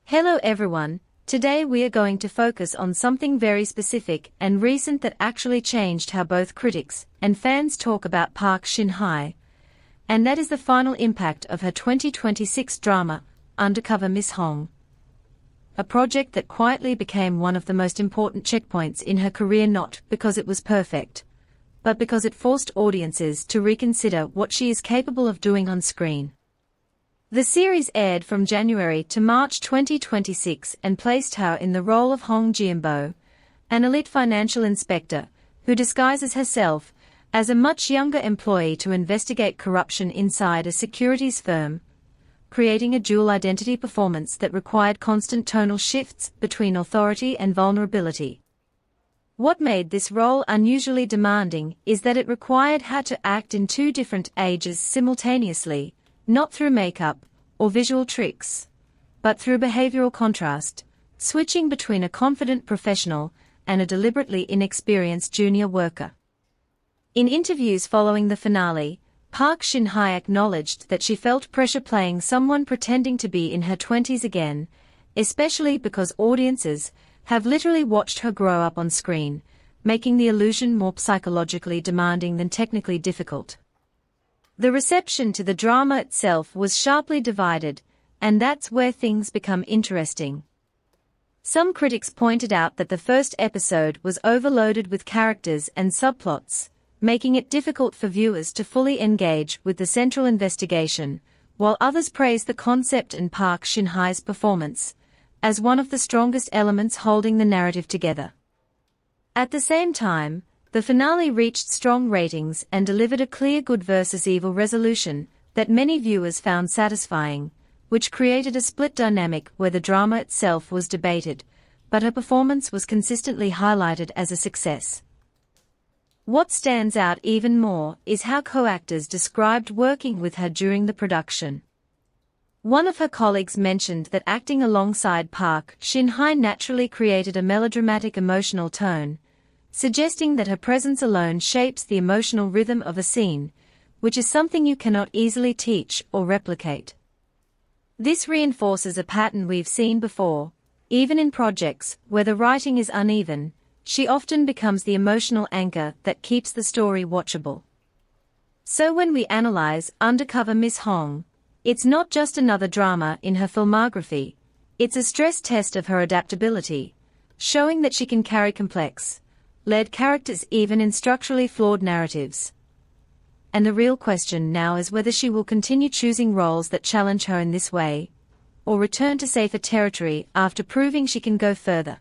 Hello everyone, today we are going to focus on something very specific and recent that actually changed how both critics and fans talk about Park Shin-hye, and that is the final impact of her 2026 drama, Undercover Miss Hong. A project that quietly became one of the most important checkpoints in her career, not because it was perfect, but because it forced audiences to reconsider what she is capable of doing on screen. The series aired from January to March 2026 and placed her in the role of Hong Jianbo, an elite financial inspector who disguises herself as a much younger employee to investigate corruption inside a securities firm, creating a dual identity performance that required constant tonal shifts between authority and vulnerability. What made this role unusually demanding is that it required her to act in two different ages simultaneously, not through makeup or visual tricks, but through behavioral contrast, switching between a confident professional and a deliberately inexperienced junior worker. In interviews following the finale, Park Shin-hye acknowledged that she felt pressure playing someone pretending to be in her 20s again, especially because audiences have literally watched her grow up on screen, making the illusion more psychologically demanding than technically difficult. The reception to the drama itself was sharply divided, and that's where things become interesting. Some critics pointed out that the first episode was overloaded with characters and subplots, making it difficult for viewers to fully engage with the central investigation, while others praised the concept and Park Shin-hye's performance as one of the strongest elements holding the narrative together. At the same time, the finale reached strong ratings and delivered a clear good versus evil resolution that many viewers found satisfying, which created a split dynamic where the drama itself was debated, but her performance was consistently highlighted as a success. What stands out even more is how co-actors described working with her during the production. One of her colleagues mentioned that acting alongside Park Shin-hye naturally created a melodramatic emotional tone, suggesting that her presence alone shapes the emotional rhythm of a scene, which is something you cannot easily teach or replicate. This reinforces a pattern we've seen before. Even in projects where the writing is uneven, she often becomes the emotional anchor that keeps the story watchable. So when we analyze Undercover Miss Hong, it's not just another drama in her filmography, it's a stress test of her adaptability, showing that she can carry complex, led characters even in structurally flawed narratives. And the real question now is whether she will continue choosing roles that challenge her in this way, or return to safer territory after proving she can go further.